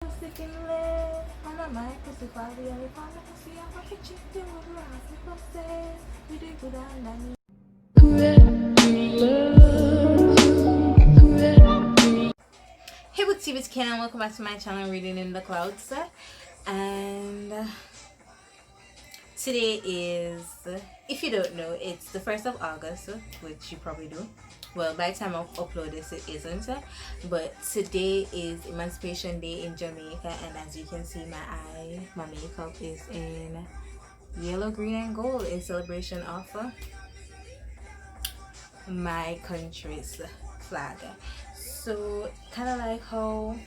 Hey Booksy, it's Ken and welcome back to my channel Reading in the Clouds. And today is, if you don't know, it's the 1st of August, which you probably do. Well, by the time I upload this, it isn't. But today is Emancipation Day in Jamaica, and as you can see, my makeup is in yellow, green, and gold in celebration of my country's flag. So kind of like how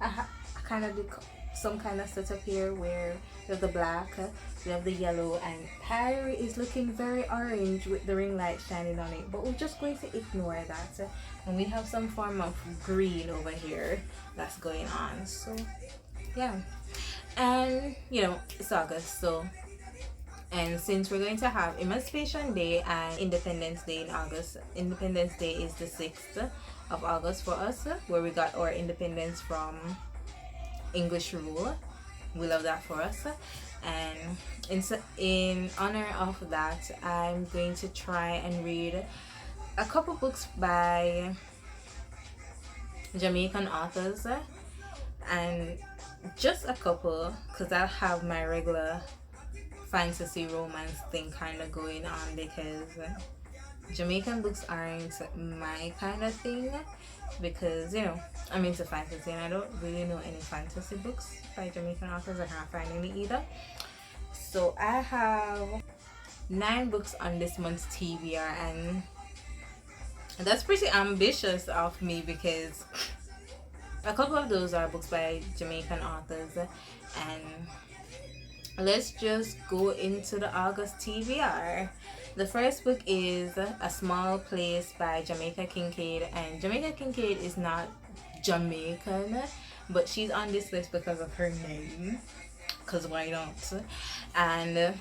I kind of did some kind of setup here where we have the black, we have the yellow, and Harry is looking very orange with the ring light shining on it, but we're just going to ignore that, and we have some form of green over here that's going on. So yeah, and you know, it's August, so and since we're going to have Emancipation Day and Independence Day in August, Independence Day is the 6th of August for us, where we got our independence from English rule. We love that for us. And in honor of that, I'm going to try and read a couple books by Jamaican authors, and just a couple, because I have my regular fantasy romance thing kind of going on, because Jamaican books aren't my kind of thing, because you know, I'm into fantasy and I don't really know any fantasy books by Jamaican authors. I can't find any either. So I have 9 books on this month's TBR, and that's pretty ambitious of me, because a couple of those are books by Jamaican authors. And let's just go into the August TBR. The first book is A Small Place by Jamaica Kincaid, and Jamaica Kincaid is not Jamaican, but she's on this list because of her name, because why not? And A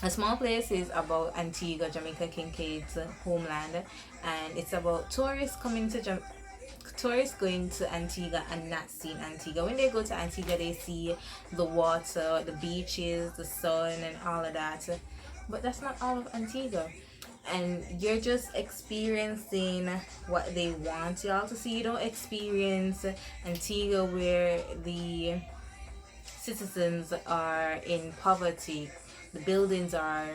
Small Place is about Antigua, Jamaica Kincaid's homeland, and it's about tourists going to Antigua and not seeing Antigua. When they go to Antigua, they see the water, the beaches, the sun, and all of that. But that's not all of Antigua. And you're just experiencing what they want y'all to see. You don't experience Antigua where the citizens are in poverty, the buildings are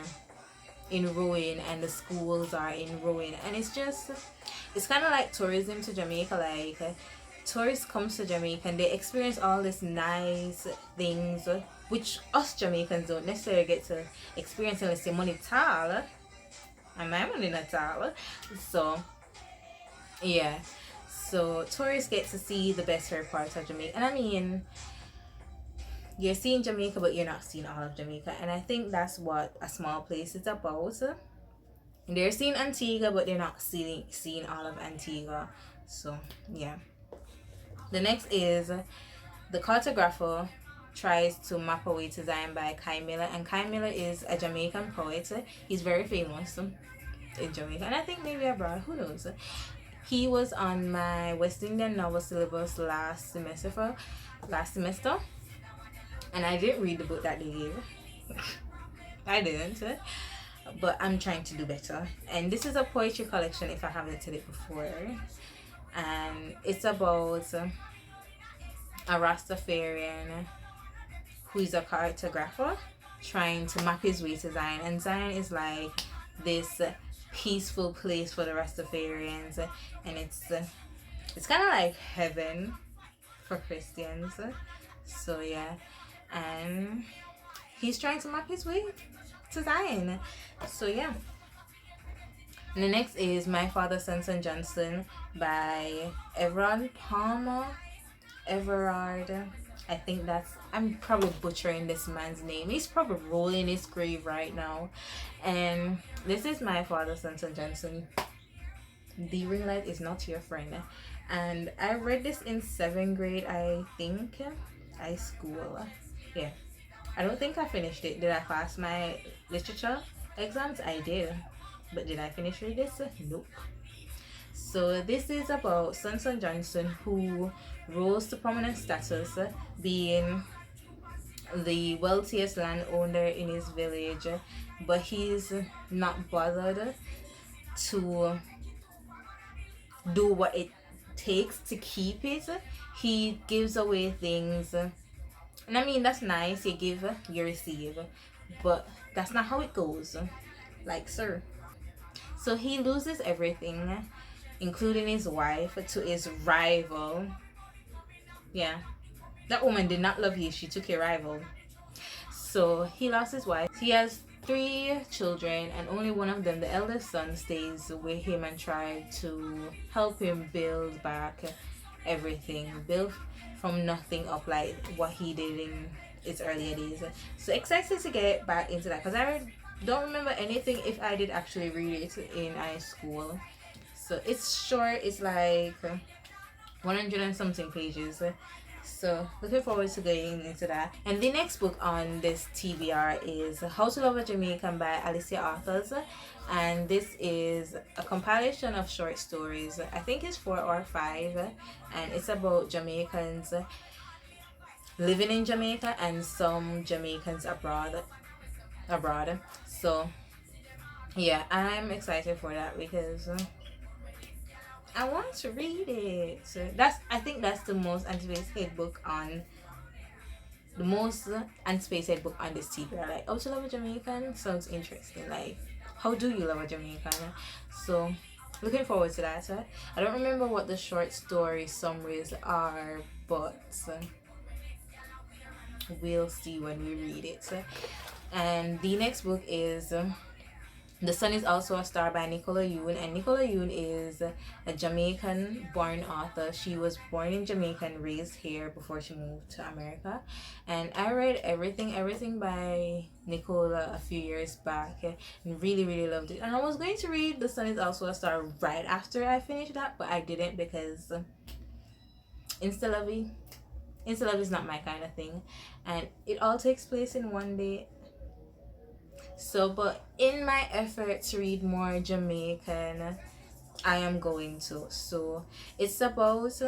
in ruin, and the schools are in ruin. And it's kind of like tourism to Jamaica. Like tourists come to Jamaica and they experience all these nice things which us Jamaicans don't necessarily get to experience unless your money tall, and my money not tall. So yeah, so tourists get to see the best parts of Jamaica. And I mean, you're seeing Jamaica, but you're not seeing all of Jamaica. And I think that's what A Small Place is about. They're seeing Antigua, but they're not seeing all of Antigua. So yeah. The next is The Cartographer Tries to Map a Way to Zion by Kai Miller. And Kai Miller is a Jamaican poet. He's very famous in Jamaica, and I think maybe abroad, who knows. He was on my West Indian novel syllabus last semester, and I didn't read the book that they gave. I didn't, but I'm trying to do better. And this is a poetry collection, if I haven't said it before, and it's about a Rastafarian who is a cartographer trying to map his way to Zion. And Zion is like this peaceful place for the Rastafarians, and it's kind of like heaven for Christians. So yeah, and he's trying to map his way to Zion. So yeah. And the next is My Father Sanson Johnson by Everard Palmer. Everard, I think I'm probably butchering this man's name. He's probably rolling his grave right now. And this is My Father Sanson Johnson. The ring light is not your friend. And I read this in 7th grade, I think. High school. Yeah. I don't think I finished it. Did I pass my literature exams? I did. But did I finish reading this? Nope. So this is about Sanson Johnson, who rose to prominent status, being the wealthiest landowner in his village, but he's not bothered to do what it takes to keep it. He gives away things, and I mean, that's nice. You give, you receive, but that's not how it goes. Like, sir. So he loses everything, including his wife, to his rival. Yeah, that woman did not love you. She took your rival. So he lost his wife. He has 3 children, and only one of them, the eldest son, stays with him and try to help him build back everything, build from nothing up like what he did in his earlier days. So excited to get back into that, because I don't remember anything if I did actually read it in high school. So it's short. It's like 100 and something pages. So looking forward to going into that. And the next book on this TBR is How to Love a Jamaican by Alicia Authors, and this is a compilation of short stories. I think it's 4 or 5, and it's about Jamaicans living in Jamaica and some Jamaicans abroad. So yeah, I'm excited for that because I want to read it. So I think that's the most anticipated book on this TBR. Like, how to love a Jamaican sounds interesting. Like, how do you love a Jamaican? So looking forward to that. I don't remember what the short story summaries are, but we'll see when we read it. And the next book is The Sun is Also a Star by Nicola Yoon, and Nicola Yoon is a Jamaican born author. She was born in Jamaica and raised here before she moved to America. And I read everything by Nicola a few years back and really loved it. And I was going to read The Sun is Also a Star right after I finished that, but I didn't because Insta love is not my kind of thing, and it all takes place in one day. So, but in my effort to read more Jamaican, I am going to. So, it's about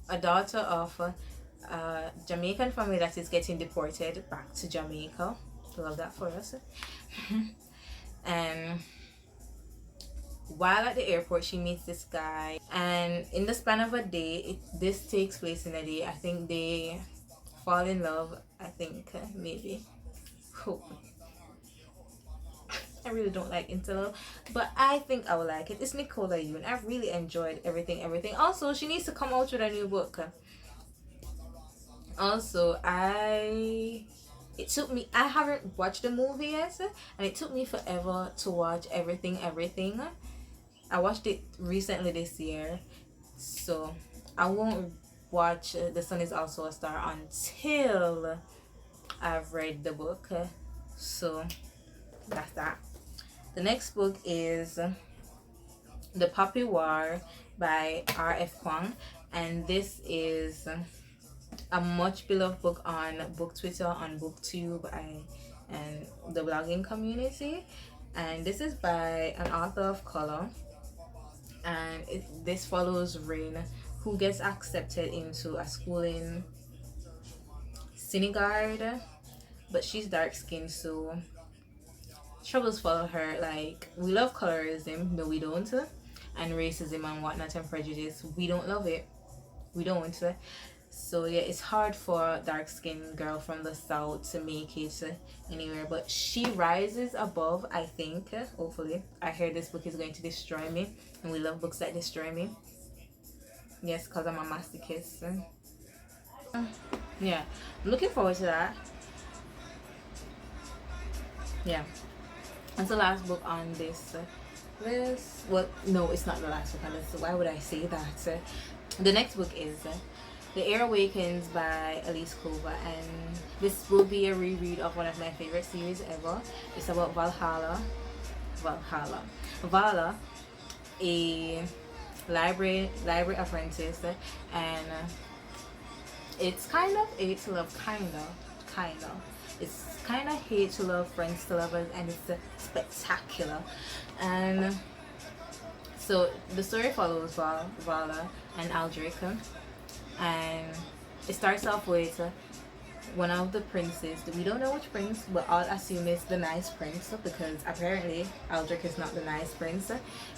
a daughter of a Jamaican family that is getting deported back to Jamaica. Love that for us. And while at the airport, she meets this guy, and in the span of a day, this takes place in a day. I think they fall in love. I think maybe. Hope. I really don't like Intello, but I think I will like it. It's Nicola Yoon. I really enjoyed everything. Also, she needs to come out with a new book. Also, I haven't watched the movie yet, and it took me forever to watch everything. I watched it recently this year, so I won't watch The Sun is Also a Star until I've read the book. So that's that. The next book is The Poppy War by R.F. Kwang, and this is a much beloved book on book Twitter, on booktube, and the blogging community. And this is by an author of color, and this follows Rain, who gets accepted into a school in Senegal, but she's dark skinned, so troubles follow her. Like, we love colorism, no we don't, and racism and whatnot and prejudice, we don't love it, we don't. So yeah, it's hard for a dark skinned girl from the south to make it anywhere, but she rises above, I think. Hopefully. I heard this book is going to destroy me, and we love books that destroy me. Yes, because I'm a masochist. Yeah, I'm looking forward to that. Yeah, that's the last book on this list. Well, no, it's not the last book on this. Why would I say that? The next book is The Air Awakens by Elise Kova, and this will be a reread of one of my favorite series ever. It's about Vala, a library apprentice, and it's kind of hate to love, it's kind of hate to love, friends to lovers, and it's spectacular. And so the story follows Vala, and Aldrich. And it starts off with one of the princes. We don't know which prince, but I'll assume it's the nice prince because apparently Aldrich is not the nice prince.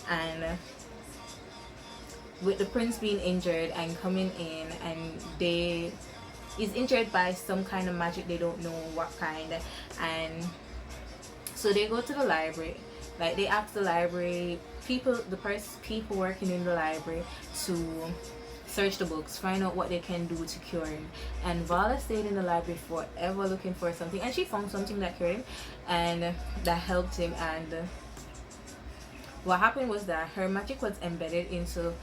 And with the prince being injured and coming in, and he's injured by some kind of magic, they don't know what kind. And so they go to the library, like they ask the library people, people working in the library, to search the books, find out what they can do to cure him. And Vala stayed in the library forever looking for something, and she found something that cured him and that helped him. And what happened was that her magic was embedded into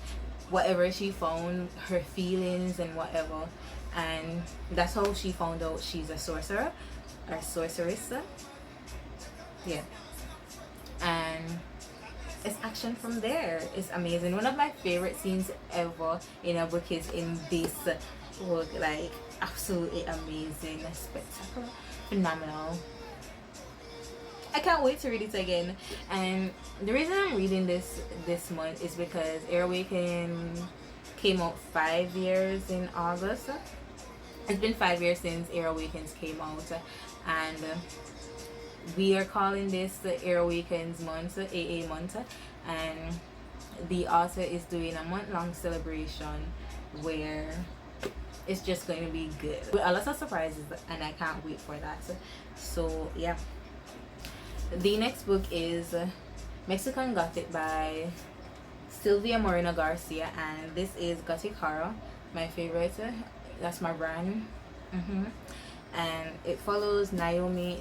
whatever she found, her feelings and whatever. And that's how she found out she's a sorcerer or sorceress. Yeah. And it's action from there. It's amazing. One of my favorite scenes ever in a book is in this book. Like, absolutely amazing, spectacular, phenomenal. I can't wait to read it again. And the reason I'm reading this month is because Air Awakens came out 5 years in August. It's been 5 years since Air Awakens came out, and we are calling this the Air Awakens month, AA month, and the author is doing a month-long celebration where it's just going to be good with a lot of surprises, and I can't wait for that. So yeah, the next book is Mexican Gothic by Sylvia Moreno Garcia, and this is Gothic horror, my favorite. That's my brand. And it follows Noemi.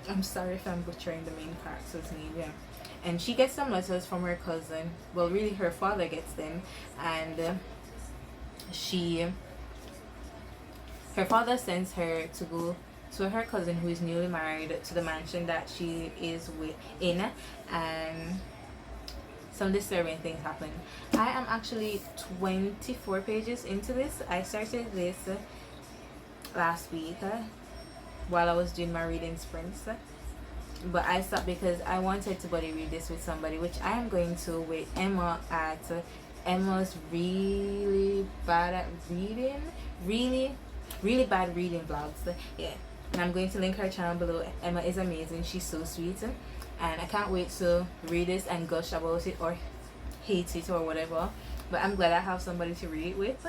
I'm sorry if I'm butchering the main character's name. Yeah, and she gets some letters from her cousin. Well, really, her father gets them, and her father sends her to go to her cousin, who is newly married, to the mansion that she is in, and some disturbing things happen. I am actually 24 pages into this. I started this last week while I was doing my reading sprints, but I stopped because I wanted to buddy read this with somebody, which I am going to with Emma at Emma's really bad at reading, really bad reading vlogs. Yeah, and I'm going to link her channel below. Emma is amazing. She's so sweet, and I can't wait to read this and gush about it or hate it or whatever. But I'm glad I have somebody to read it with.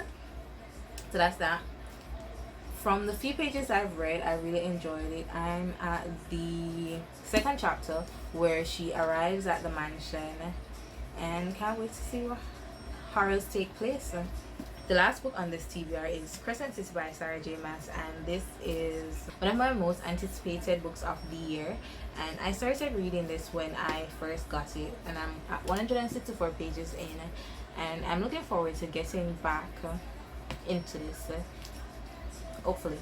So that's that. From the few pages I've read, I really enjoyed it. I'm at the second chapter where she arrives at the mansion, and can't wait to see what horrors take place. The last book on this TBR is Crescent City by Sarah J. Maas, and this is one of my most anticipated books of the year. And I started reading this when I first got it, and I'm at 164 pages in, and I'm looking forward to getting back into this. Hopefully,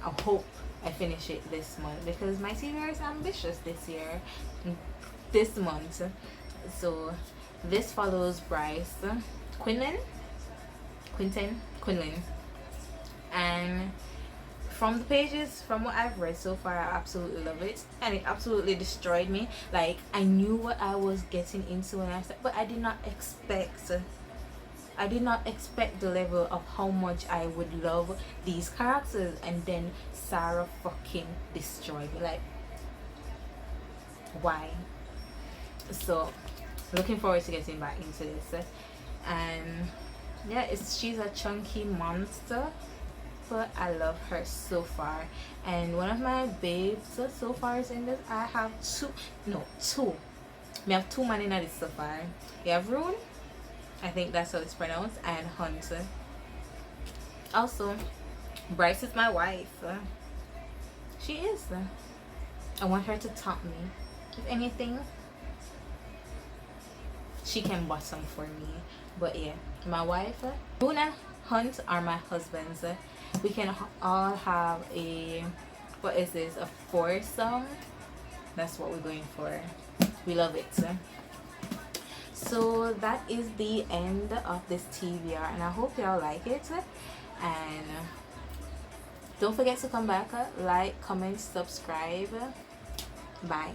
I hope I finish it this month, because my TBR is ambitious this month. So this follows Bryce Quinlan, and from the pages, from what I've read so far, I absolutely love it, and it absolutely destroyed me. Like, I knew what I was getting into when I started, but I did not expect the level of how much I would love these characters, and then Sarah fucking destroyed me. Like, why? So looking forward to getting back into this. And yeah, she's a chunky monster, but I love her so far. And one of my babes so far is in this. I have two. We have two men in this so far. You have Rune, I think that's how it's pronounced, and Hunter. Also, Bryce is my wife. She is. I want her to top me. If anything, she can bottom for me. But yeah, my wife, Luna, Hunt are my husbands. We can all have a, what is this, a foursome? That's what we're going for. We love it. So that is the end of this TBR, and I hope y'all like it. And don't forget to come back, like, comment, subscribe. Bye.